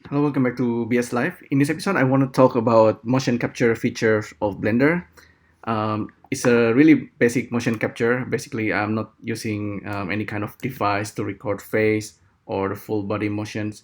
Hello, welcome back to BSLIVE. In this episode, I want to talk about motion capture features of Blender. It's a really basic motion capture. Basically, I'm not using any kind of device to record face or the full body motions.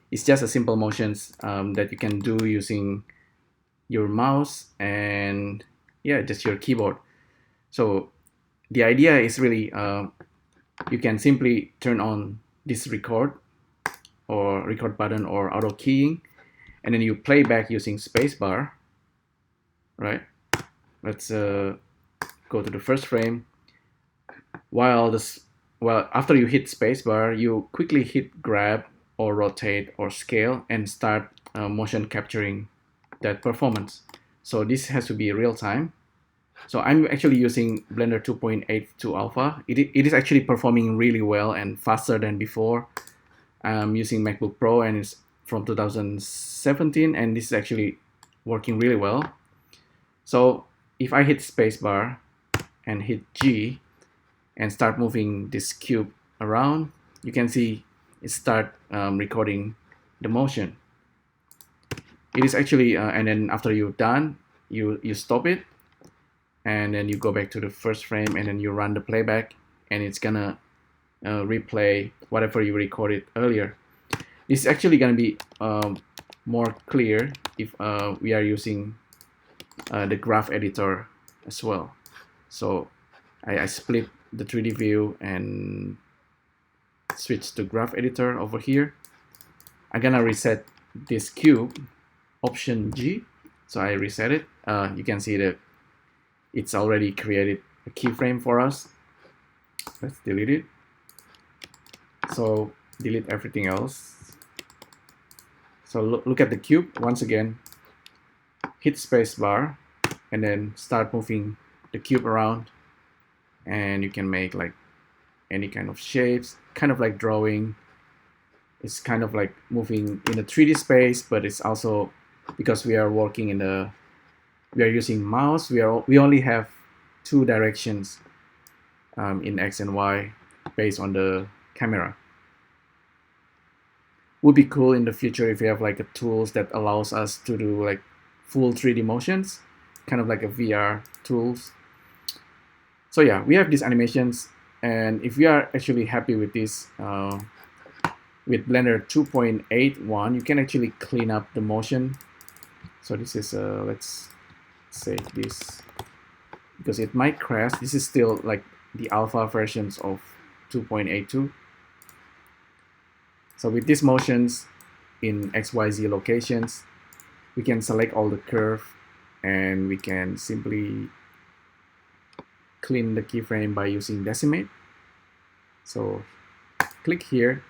It's just a simple motions that you can do using your mouse and just your keyboard. So the idea is really you can simply turn on this record or record button or auto keying, and then you play back using spacebar, right? Let's go to the first frame. After you hit spacebar, you quickly hit grab or rotate or scale and start motion capturing that performance. So this has to be real time. So I'm actually using Blender 2.82 Alpha. It is actually performing really well and faster than before. I'm using MacBook Pro and it's from 2017, and this is actually working really well. So if I hit spacebar and hit G and start moving this cube around, you can see it start recording the motion. It is actually, and then after you're done, you stop it, and then you go back to the first frame, and then you run the playback, and it's gonna replay whatever you recorded earlier. This is actually gonna be more clear if we are using the graph editor as well. So I split the 3D view and switch to graph editor over here. I'm gonna reset this cube, Option G. So I reset it. You can see that it's already created a keyframe for us. Let's delete it. So delete everything else. So look at the cube once again. Hit spacebar and then start moving the cube around, and you can make like any kind of shapes, kind of like drawing. It's kind of like moving in a 3D space, but it's also because we are working in we are using mouse. We only have two directions in X and Y based on the camera. Would be cool in the future if we have like a tools that allows us to do like full 3D motions, kind of like a VR tools. So yeah, we have these animations, and if we are actually happy with this, with Blender 2.81, you can actually clean up the motion. So this is, let's save this, because it might crash. This is still like the alpha versions of 2.82. So with these motions in XYZ locations, we can select all the curve, and we can simply clean the keyframe by using decimate. So click here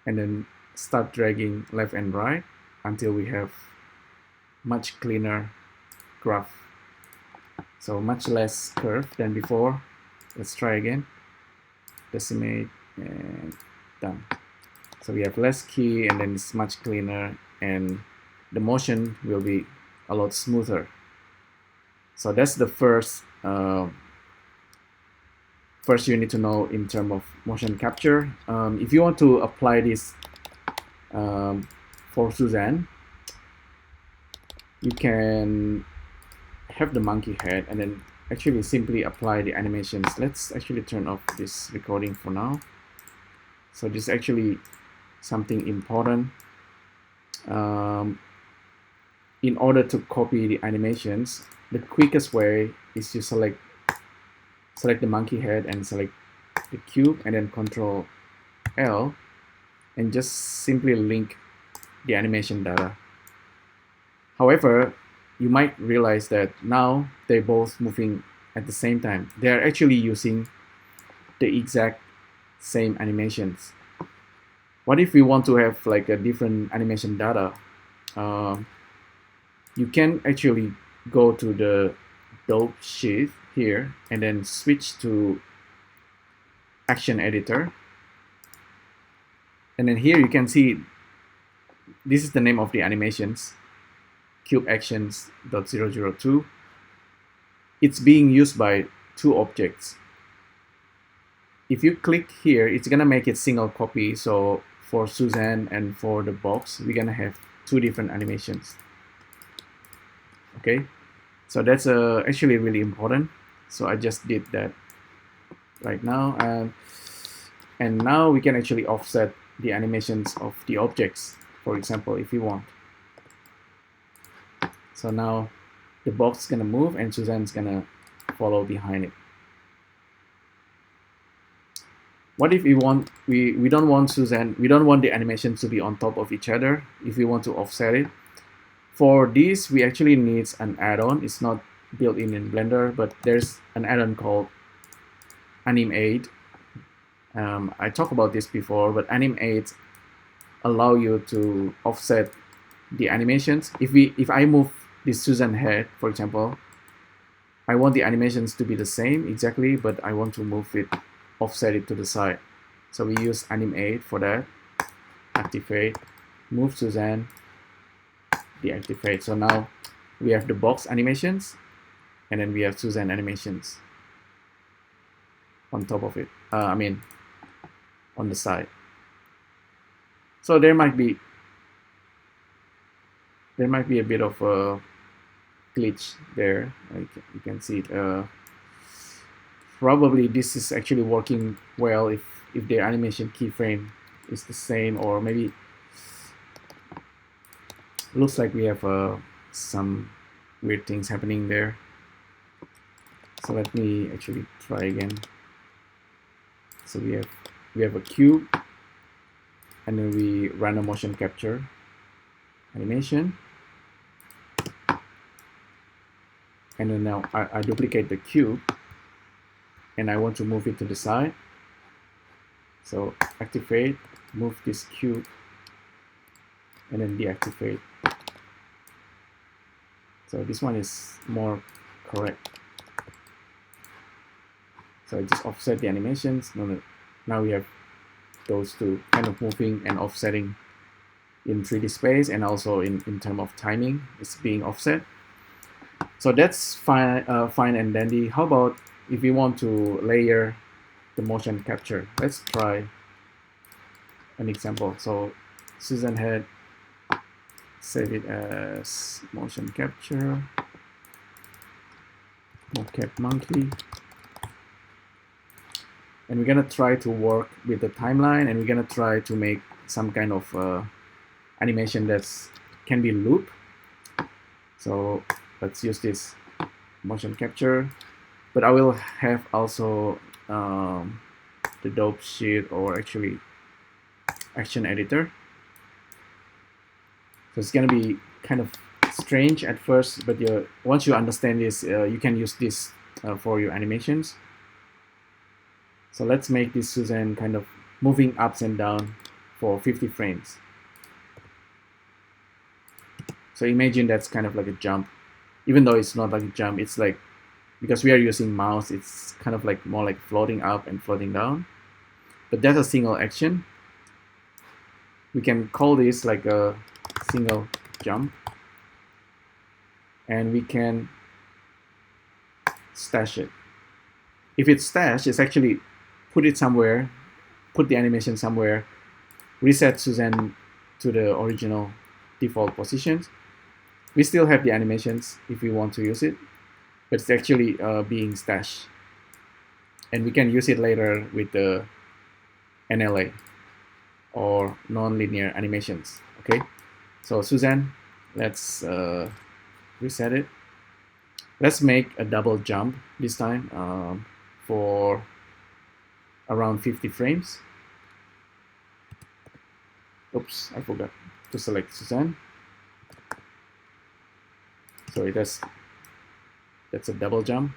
and then start dragging left and right until we have much cleaner graph. So much less curve than before. Let's try again. Decimate and done. So we have less key, and then it's much cleaner, and the motion will be a lot smoother. So that's the first you need to know in terms of motion capture. If you want to apply this for Suzanne, you can have the monkey head and then actually simply apply the animations. Let's actually turn off this recording for now. So this is actually something important. In order to copy the animations, the quickest way is to select the monkey head and select the cube, and then Control L, and just simply link the animation data. However, you might realize that now they're both moving at the same time. They are actually using the exact same animations. What if we want to have like a different animation data? You can actually go to the dope sheet here and then switch to action editor, and then here you can see this is the name of the animations, cube actions.002. It's being used by two objects. If you click here, it's gonna make it single copy. So for Suzanne and for the box, we're gonna have two different animations. Okay, so that's actually really important. So I just did that right now, and now we can actually offset the animations of the objects, for example, if you want. So now the box is gonna move and Suzanne's gonna follow behind it. What if we don't want Suzanne, we don't want the animations to be on top of each other, if we want to offset it? For this, we actually need an add-on. It's not built in Blender, but there's an add-on called Anim 8. I talked about this before, but Anim 8 allow you to offset the animations. If I move this Suzanne head, for example, I want the animations to be the same exactly, but I want to move it, offset it to the side. So we use Anim 8 for that. Activate, move Suzanne, deactivate. So now we have the box animations, and then we have Suzanne animations on top of it. I mean, on the side. So there might be a bit of a glitch there. You can see it. Probably this is actually working well if the animation keyframe is the same, or maybe looks like we have some weird things happening there. So let me actually try again. So we have a cube, and then we run a motion capture animation, and then now I duplicate the cube, and I want to move it to the side. So activate, move this cube, and then deactivate. So this one is more correct. So I just offset the animations. Now we have those two kind of moving and offsetting in 3D space, and also in terms of timing, it's being offset. So that's fine, fine and dandy. How about if we want to layer the motion capture? Let's try an example. So Suzanne head, save it as motion capture, mocap monkey. And we're gonna try to work with the timeline, and we're gonna try to make some kind of animation that can be loop. So let's use this motion capture, but I will have also the dope sheet, or actually action editor. So it's gonna be kind of strange at first, but once you understand this, you can use this for your animations. So let's make this Suzanne kind of moving ups and down for 50 frames. So imagine that's kind of like a jump, even though it's not like a jump. It's like, because we are using mouse, it's kind of like more like floating up and floating down. But that's a single action. We can call this like a single jump, and we can stash it. If it's stashed, it's actually put it somewhere, put the animation somewhere, reset Suzanne to the original default positions. We still have the animations if we want to use it, but it's actually being stashed. And we can use it later with the NLA, or nonlinear animations. Okay, so Suzanne, let's reset it. Let's make a double jump this time for around 50 frames. Oops, I forgot to select Suzanne. So that's a double jump.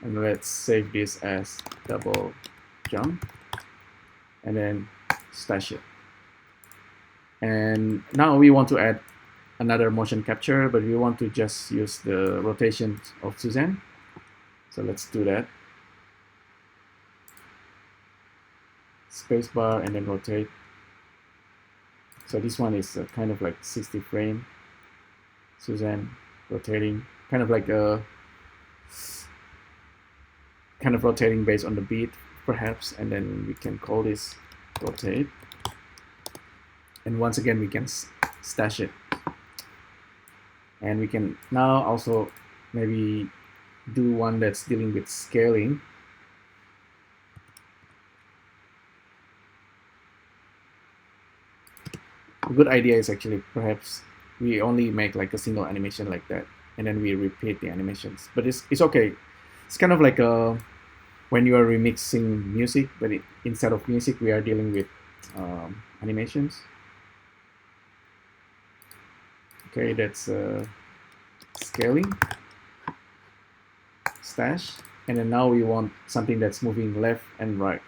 And let's save this as double jump, and then stash it. And now we want to add another motion capture, but we want to just use the rotation of Suzanne. So let's do that. Spacebar and then rotate. So this one is kind of like 60 frame. Suzanne rotating, kind of like a rotating based on the beat perhaps, and then we can call this rotate. And once again, we can stash it. And we can now also maybe do one that's dealing with scaling. A good idea is actually perhaps we only make like a single animation like that, and then we repeat the animations. But it's okay. It's kind of like when you are remixing music, but instead of music, we are dealing with animations. Okay, that's scaling, stash, and then now we want something that's moving left and right.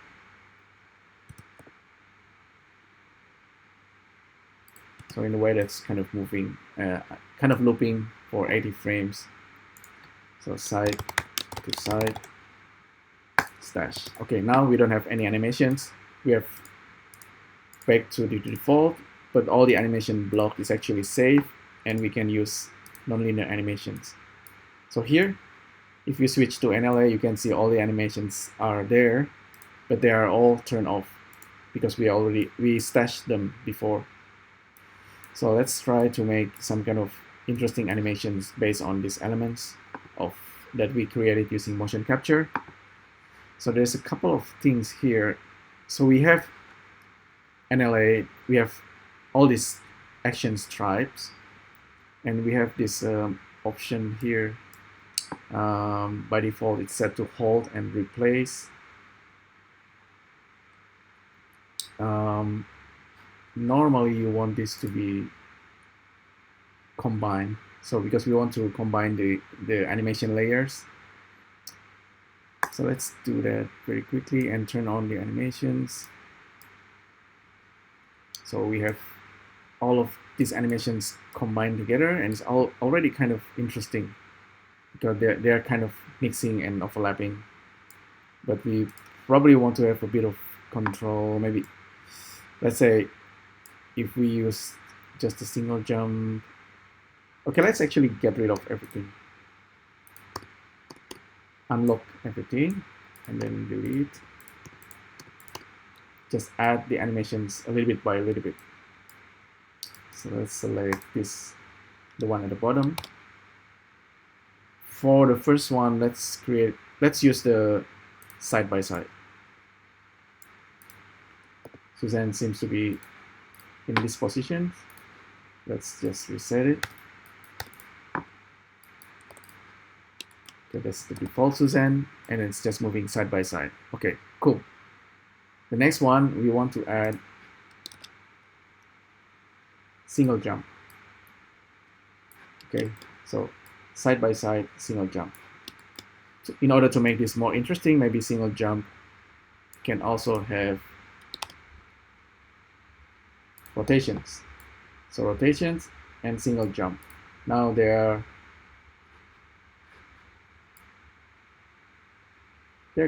So in a way that's kind of moving, kind of looping for 80 frames. So side to side, stash. Okay, now we don't have any animations. We have back to the default, but all the animation block is actually saved, and we can use nonlinear animations. So here, if you switch to NLA, you can see all the animations are there, but they are all turned off because we stashed them before. So let's try to make some kind of interesting animations based on these elements that we created using motion capture. So there's a couple of things here. So we have NLA, we have all these action stripes, and we have this option here. By default, it's set to hold and replace. Normally you want this to be combined, so because we want to combine the animation layers. So let's do that very quickly and turn on the animations. So we have all of these animations combined together, and it's already kind of interesting because they're kind of mixing and overlapping, but we probably want to have a bit of control. Maybe let's say if we use just a single jump. Okay, let's actually get rid of everything. Unlock everything and then delete. Just add the animations a little bit by a little bit. So let's select this, the one at the bottom. For the first one, let's use the side by side. Suzanne seems to be in this position. Let's just reset it. Okay, that's the default Suzanne, and it's just moving side by side. Okay, cool. The next one, we want to add single jump. Okay, so side by side, single jump. So in order to make this more interesting, maybe single jump can also have rotations. So rotations and single jump. Now they're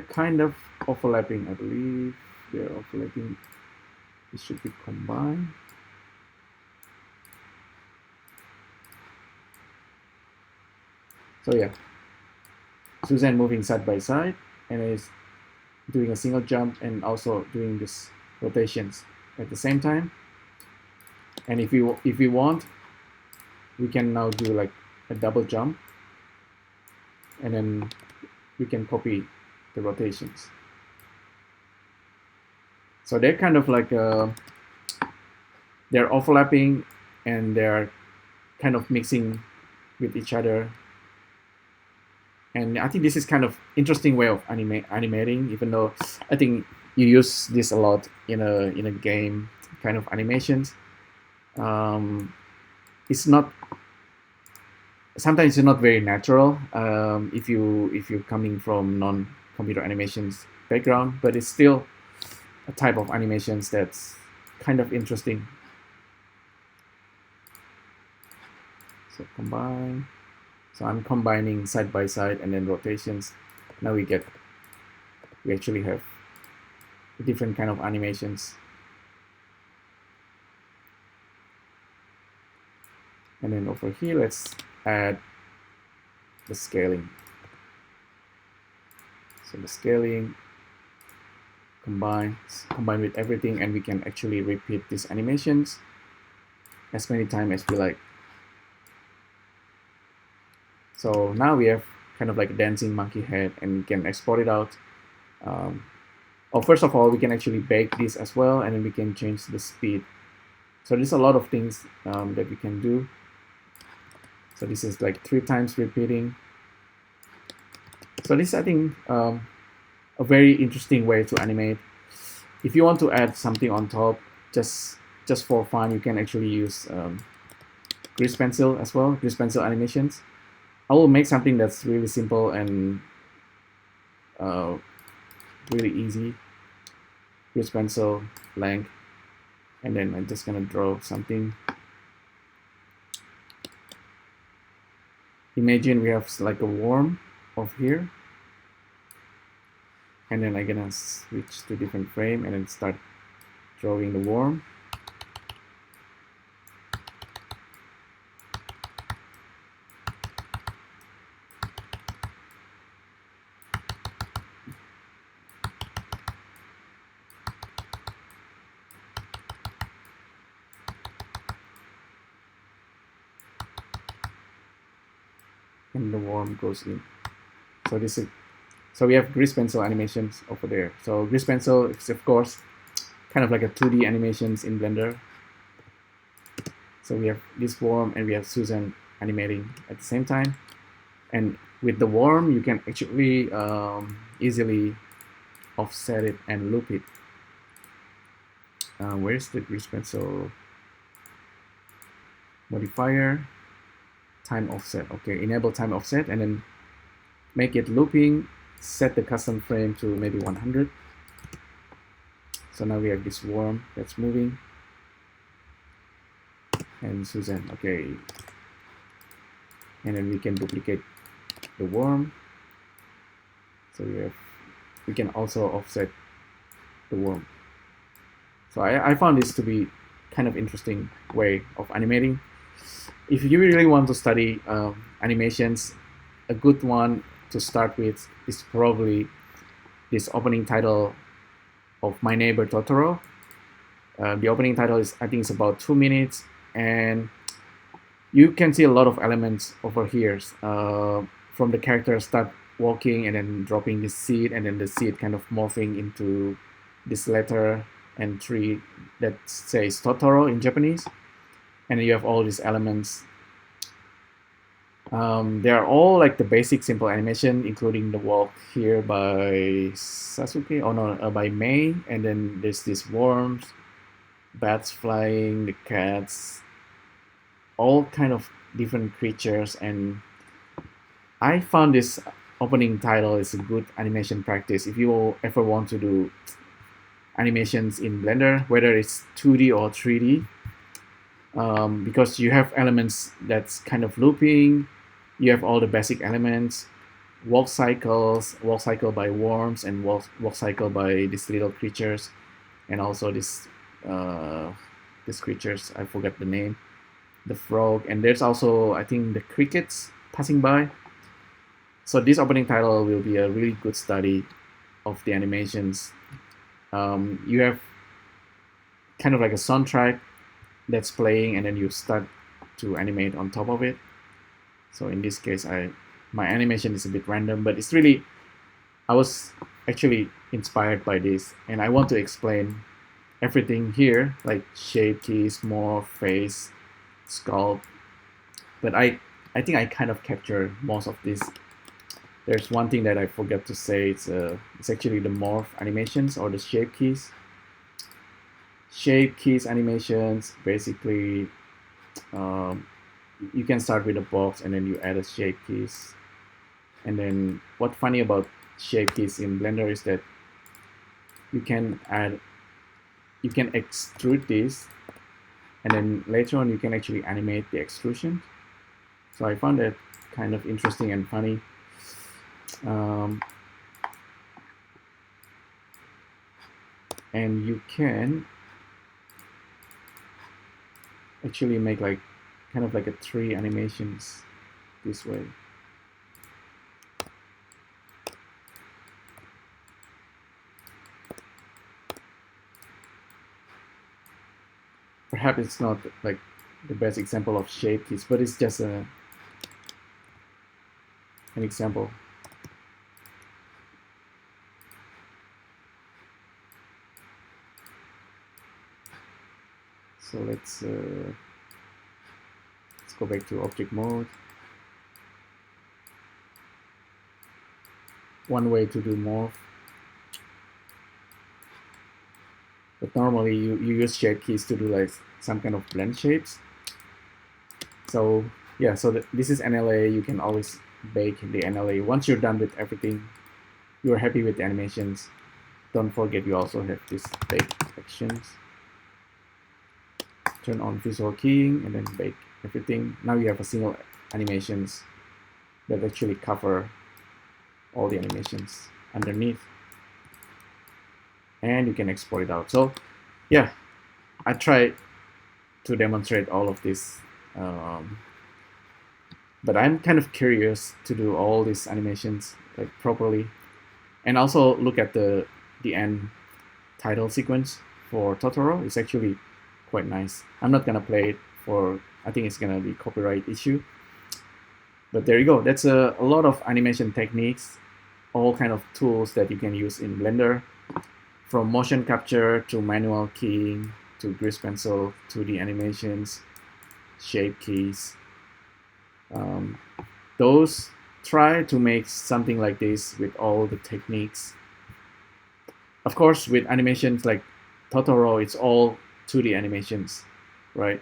kind of overlapping, I believe. They're overlapping. It should be combined. So yeah, Suzanne moving side by side and is doing a single jump and also doing this rotations at the same time. And if we want, we can now do like a double jump, and then we can copy the rotations. So they're kind of like they're overlapping and they're kind of mixing with each other. And I think this is kind of interesting way of animating, even though I think you use this a lot in a game kind of animations. It's not, sometimes it's not very natural if you're coming from non-computer animations background, but it's still a type of animations that's kind of interesting. So combine. So I'm combining side by side and then rotations. Now we actually have different kind of animations. And then over here, let's add the scaling. So the scaling, combine with everything, and we can actually repeat these animations as many times as we like. So now we have kind of like a dancing monkey head, and we can export it out. First of all, we can actually bake this as well, and then we can change the speed. So there's a lot of things that we can do. So this is like 3 times repeating. So this, I think, a very interesting way to animate. If you want to add something on top, just for fun, you can actually use grease pencil as well, grease pencil animations. I will make something that's really simple and really easy. Grease pencil, blank, and then I'm just gonna draw something. Imagine we have like a worm over here, and then I'm gonna switch to different frame and then start drawing the worm. And the worm goes in. So this is, so we have grease pencil animations over there. So grease pencil is of course kind of like a 2D animations in Blender. So we have this worm and we have Susan animating at the same time. And with the worm, you can actually easily offset it and loop it. Where's the grease pencil modifier? Time offset. Okay, enable time offset, and then make it looping. Set the custom frame to maybe 100. So now we have this worm that's moving. And Susan, okay. And then we can duplicate the worm. So we can also offset the worm. So I found this to be kind of interesting way of animating. If you really want to study animations, a good one to start with is probably this opening title of My Neighbor Totoro. The opening title is, I think it's about 2 minutes, and you can see a lot of elements over here. From the character start walking and then dropping this seed, and then the seed kind of morphing into this letter and tree that says Totoro in Japanese. And then you have all these elements. They are all like the basic simple animation, including the walk here by Sasuke, oh no, by Mei, and then there's these worms, bats flying, the cats, all kind of different creatures. And I found this opening title is a good animation practice if you ever want to do animations in Blender, whether it's 2D or 3D. Because you have elements that's kind of looping, you have all the basic elements, walk cycle by worms, and walk cycle by these little creatures, and also these creatures, I forgot the name, the frog, and there's also, I think, the crickets passing by. So this opening title will be a really good study of the animations. You have kind of like a soundtrack that's playing, and then you start to animate on top of it. So in this case, my animation is a bit random, but it's really, I was actually inspired by this, and I want to explain everything here, like shape keys, morph, face, sculpt. But I think I kind of captured most of this. There's one thing that I forgot to say. It's actually the morph animations or the shape keys. Shape keys animations, basically, you can start with a box and then you add a shape keys. And then what's funny about shape keys in Blender is that you can extrude this, and then later on you can actually animate the extrusion. So I found that kind of interesting and funny. And you can actually make like kind of like a 3 animations this way. Perhaps it's not like the best example of shape keys, but it's just an example. So let's go back to object mode. One way to do morph, but normally you use shape keys to do like some kind of blend shapes. So yeah, so this is NLA. You can always bake the NLA. Once you're done with everything, you're happy with the animations, don't forget you also have this bake actions. Turn on visual keying and then bake everything. Now you have a single animations that actually cover all the animations underneath, and you can export it out. So yeah, I tried to demonstrate all of this, but I'm kind of curious to do all these animations like properly, and also look at the end title sequence for Totoro. It's actually quite nice. I'm not gonna play it for, I think it's gonna be copyright issue, but there you go. That's a lot of animation techniques, all kind of tools that you can use in Blender, from motion capture to manual keying to grease pencil to the animations, shape keys. Those try to make something like this with all the techniques. Of course, with animations like Totoro, it's all 2D animations, right?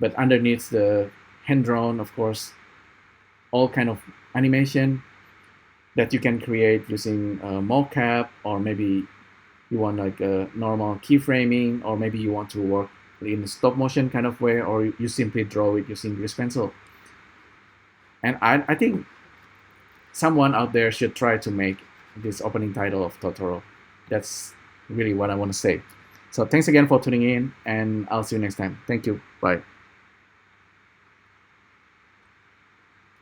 But underneath the hand-drawn, of course, all kind of animation that you can create using mocap, or maybe you want like a normal keyframing, or maybe you want to work in a stop motion kind of way, or you simply draw it using grease pencil. And I think someone out there should try to make this opening title of Totoro. That's really what I want to say. So thanks again for tuning in, and I'll see you next time. Thank you. Bye.